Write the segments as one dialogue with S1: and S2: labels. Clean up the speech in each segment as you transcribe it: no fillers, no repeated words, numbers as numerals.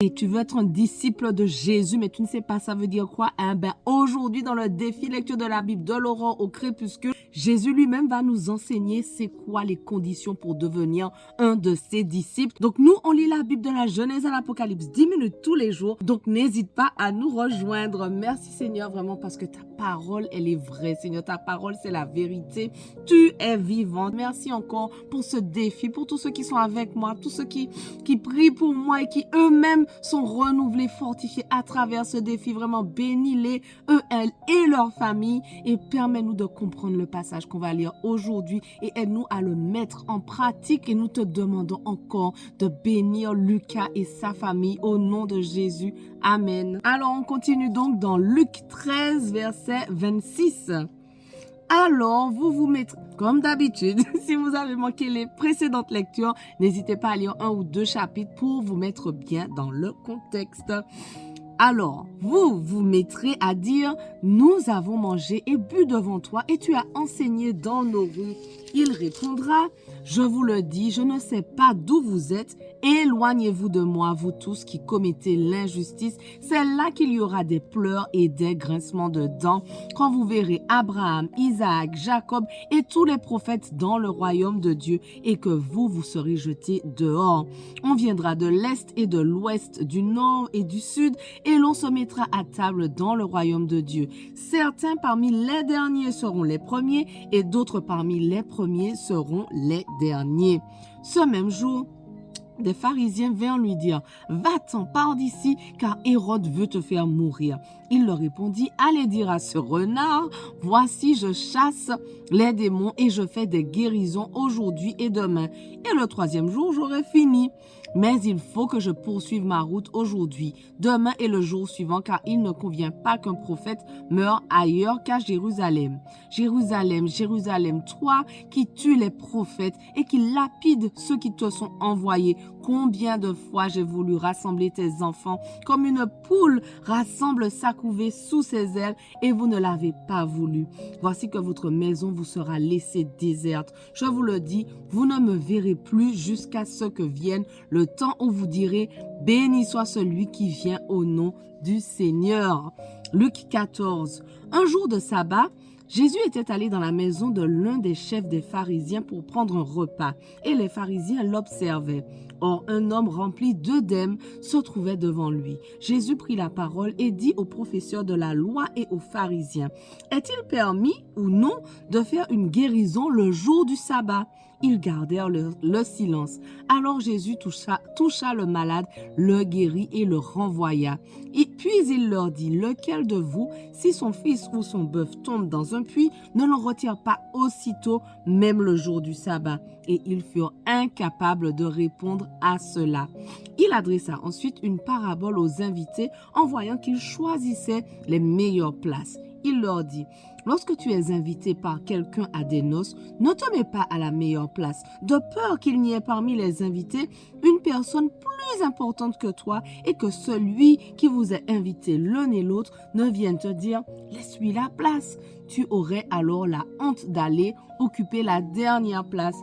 S1: Et tu veux être un disciple de Jésus, mais tu ne sais pas ça veut dire quoi? Aujourd'hui, dans le défi lecture de la Bible, de l'aurore au crépuscule, Jésus lui-même va nous enseigner c'est quoi les conditions pour devenir un de ses disciples. Donc, nous, on lit la Bible de la Genèse à l'Apocalypse 10 minutes tous les jours. Donc, n'hésite pas à nous rejoindre. Merci Seigneur, vraiment, parce que ta parole, elle est vraie. Seigneur, ta parole, c'est la vérité. Tu es vivant. Merci encore pour ce défi, pour tous ceux qui sont avec moi, tous ceux qui prient pour moi et qui eux-mêmes sont renouvelés, fortifiés à travers ce défi. Vraiment, bénis-les, eux, elles et leur famille, et permets-nous de comprendre le passage qu'on va lire aujourd'hui et aide-nous à le mettre en pratique. Et nous te demandons encore de bénir Lucas et sa famille au nom de Jésus. Amen. Alors, on continue donc dans Luc 13, verset 26. Alors, vous vous mettrez, comme d'habitude, si vous avez manqué les précédentes lectures, n'hésitez pas à lire 1 ou 2 chapitres pour vous mettre bien dans le contexte. Alors, vous vous mettrez à dire, nous avons mangé et bu devant toi et tu as enseigné dans nos rues. Il répondra, je vous le dis, je ne sais pas d'où vous êtes. Éloignez-vous de moi, vous tous qui commettez l'injustice. C'est là qu'il y aura des pleurs et des grincements de dents quand vous verrez Abraham, Isaac, Jacob et tous les prophètes dans le royaume de Dieu et que vous serez jetés dehors. On viendra de l'est et de l'ouest, du nord et du sud et l'on se mettra à table dans le royaume de Dieu. Certains parmi les derniers seront les premiers et d'autres parmi les premiers seront les derniers. Ce même jour, des pharisiens vinrent lui dire, va-t'en, pars d'ici, car Hérode veut te faire mourir. Il leur répondit, allez dire à ce renard, voici je chasse les démons et je fais des guérisons aujourd'hui et demain. Et le 3e jour, j'aurai fini. Mais il faut que je poursuive ma route aujourd'hui, demain et le jour suivant, car il ne convient pas qu'un prophète meure ailleurs qu'à Jérusalem. Jérusalem, Jérusalem, toi qui tues les prophètes et qui lapides ceux qui te sont envoyés. Combien de fois j'ai voulu rassembler tes enfants comme une poule rassemble sa couvée sous ses ailes et vous ne l'avez pas voulu. Voici que votre maison vous sera laissée déserte. Je vous le dis, vous ne me verrez plus jusqu'à ce que vienne le temps où vous direz « Béni soit celui qui vient au nom du Seigneur ». Luc 14. Un jour de sabbat, Jésus était allé dans la maison de l'un des chefs des pharisiens pour prendre un repas et les pharisiens l'observaient. Or, un homme rempli d'œdème se trouvait devant lui. Jésus prit la parole et dit aux professeurs de la loi et aux pharisiens, « Est-il permis ou non de faire une guérison le jour du sabbat ?» Ils gardèrent le silence. Alors Jésus toucha le malade, le guérit et le renvoya. Puis il leur dit, lequel de vous, si son fils ou son bœuf tombe dans un puits, ne le retire pas aussitôt, même le jour du sabbat? Et ils furent incapables de répondre à cela. Il adressa ensuite une parabole aux invités en voyant qu'ils choisissaient les meilleures places. Il leur dit, lorsque tu es invité par quelqu'un à des noces, ne te mets pas à la meilleure place, de peur qu'il n'y ait parmi les invités une personne plus importante que toi et que celui qui vous a invité l'un et l'autre ne vienne te dire « laisse-lui la place ». Tu aurais alors la honte d'aller occuper la dernière place.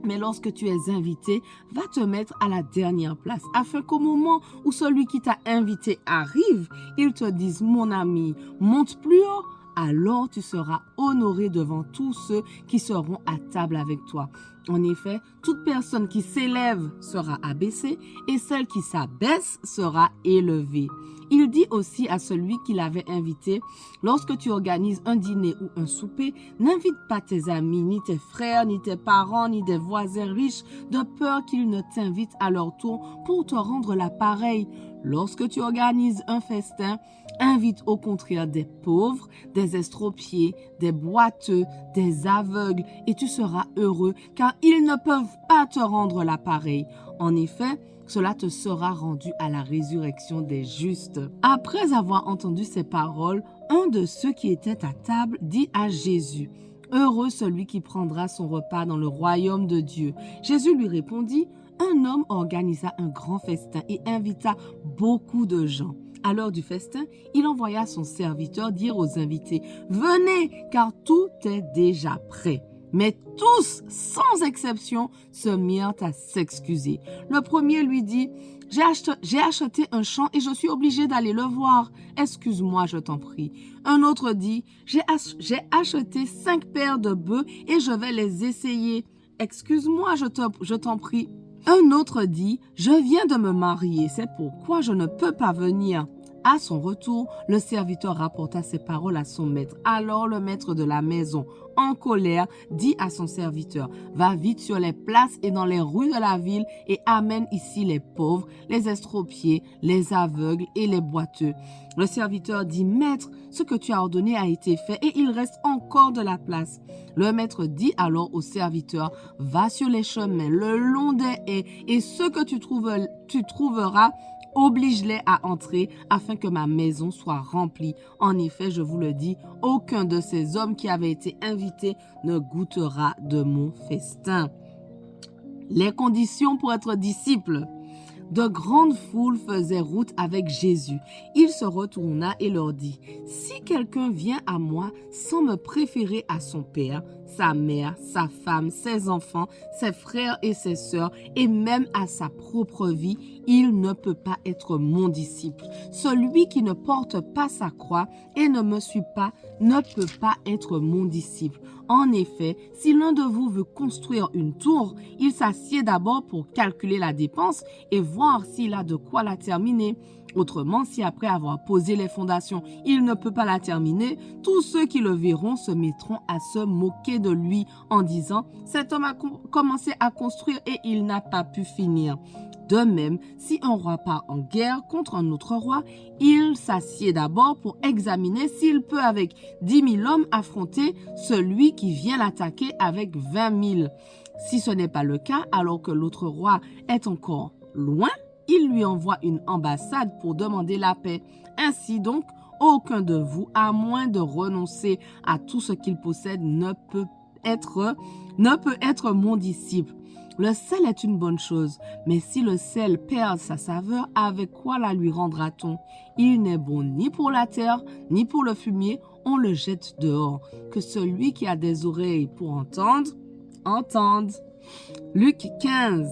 S1: Mais lorsque tu es invité, va te mettre à la dernière place, afin qu'au moment où celui qui t'a invité arrive, il te dise, mon ami, monte plus haut, alors tu seras honoré devant tous ceux qui seront à table avec toi. En effet, toute personne qui s'élève sera abaissée et celle qui s'abaisse sera élevée. Il dit aussi à celui qui l'avait invité, lorsque tu organises un dîner ou un souper, n'invite pas tes amis, ni tes frères, ni tes parents, ni des voisins riches, de peur qu'ils ne t'invitent à leur tour pour te rendre l'appareil. Lorsque tu organises un festin, invite au contraire des pauvres, des estropiés, des boiteux, des aveugles, et tu seras heureux, car ils ne peuvent pas te rendre l'appareil. En effet, cela te sera rendu à la résurrection des justes. Après avoir entendu ces paroles, un de ceux qui étaient à table dit à Jésus, « Heureux celui qui prendra son repas dans le royaume de Dieu. » Jésus lui répondit, « Un homme organisa un grand festin et invita beaucoup de gens. À l'heure du festin, il envoya son serviteur dire aux invités, « Venez, car tout est déjà prêt. » Mais tous, sans exception, se mirent à s'excuser. Le premier lui dit, « j'ai acheté un champ et je suis obligé d'aller le voir. Excuse-moi, je t'en prie. Un autre dit, j'ai acheté 5 paires de bœufs et je vais les essayer. Excuse-moi, je t'en prie. Un autre dit, je viens de me marier, c'est pourquoi je ne peux pas venir. À son retour, le serviteur rapporta ces paroles à son maître. Alors le maître de la maison, en colère, dit à son serviteur, va vite sur les places et dans les rues de la ville et amène ici les pauvres, les estropiés, les aveugles et les boiteux. Le serviteur dit, maître, ce que tu as ordonné a été fait et il reste encore de la place. Le maître dit alors au serviteur, va sur les chemins, le long des haies et ce que tu trouveras, oblige-les à entrer afin que ma maison soit remplie. En effet, je vous le dis, aucun de ces hommes qui avaient été invités ne goûtera de mon festin. Les conditions pour être disciple. De grandes foules faisaient route avec Jésus. Il se retourna et leur dit, « Si quelqu'un vient à moi sans me préférer à son père, sa mère, sa femme, ses enfants, ses frères et ses sœurs, et même à sa propre vie, il ne peut pas être mon disciple. Celui qui ne porte pas sa croix et ne me suit pas ne peut pas être mon disciple. En effet, si l'un de vous veut construire une tour, il s'assied d'abord pour calculer la dépense et voir s'il a de quoi la terminer. Autrement, si après avoir posé les fondations, il ne peut pas la terminer, tous ceux qui le verront se mettront à se moquer de lui en disant « Cet homme a commencé à construire et il n'a pas pu finir ». De même, si un roi part en guerre contre un autre roi, il s'assied d'abord pour examiner s'il peut avec 10 000 hommes affronter celui qui vient l'attaquer avec 20 000. Si ce n'est pas le cas, alors que l'autre roi est encore loin, il lui envoie une ambassade pour demander la paix. Ainsi donc, aucun de vous, à moins de renoncer à tout ce qu'il possède, ne peut être mon disciple. Le sel est une bonne chose, mais si le sel perd sa saveur, avec quoi la lui rendra-t-on? Il n'est bon ni pour la terre, ni pour le fumier, on le jette dehors. Que celui qui a des oreilles pour entendre, entende. Luc 15.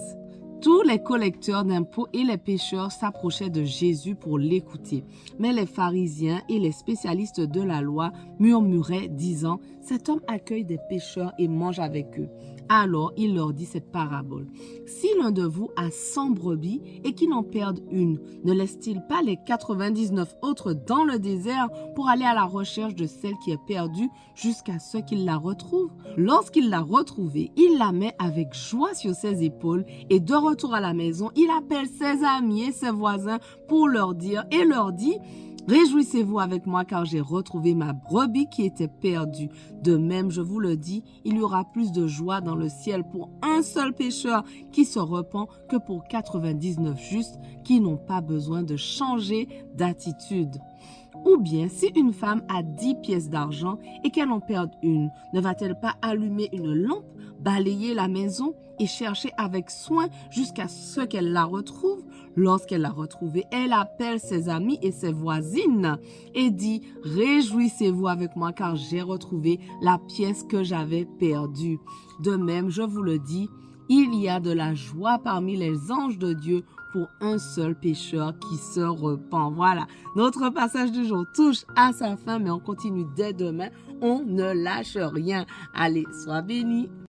S1: Tous les collecteurs d'impôts et les pécheurs s'approchaient de Jésus pour l'écouter. Mais les pharisiens et les spécialistes de la loi murmuraient, disant « Cet homme accueille des pécheurs et mange avec eux. » Alors il leur dit cette parabole. « Si l'un de vous a 100 brebis et qu'il en perde une, ne laisse-t-il pas les 99 autres dans le désert pour aller à la recherche de celle qui est perdue jusqu'à ce qu'il la retrouve? Lorsqu'il l'a retrouvée, il la met avec joie sur ses épaules et de retour à la maison, il appelle ses amis et ses voisins pour leur dit « Réjouissez-vous avec moi car j'ai retrouvé ma brebis qui était perdue. De même, je vous le dis, il y aura plus de joie dans le ciel pour un seul pécheur qui se repent que pour 99 justes qui n'ont pas besoin de changer d'attitude. » Ou bien, si une femme a 10 pièces d'argent et qu'elle en perde une, ne va-t-elle pas allumer une lampe, balayer la maison et chercher avec soin jusqu'à ce qu'elle la retrouve? Lorsqu'elle l'a retrouvée, elle appelle ses amis et ses voisines et dit « Réjouissez-vous avec moi car j'ai retrouvé la pièce que j'avais perdue. » De même, je vous le dis, il y a de la joie parmi les anges de Dieu pour un seul pécheur qui se repent. Voilà, notre passage du jour touche à sa fin, mais on continue dès demain. On ne lâche rien. Allez, sois bénis.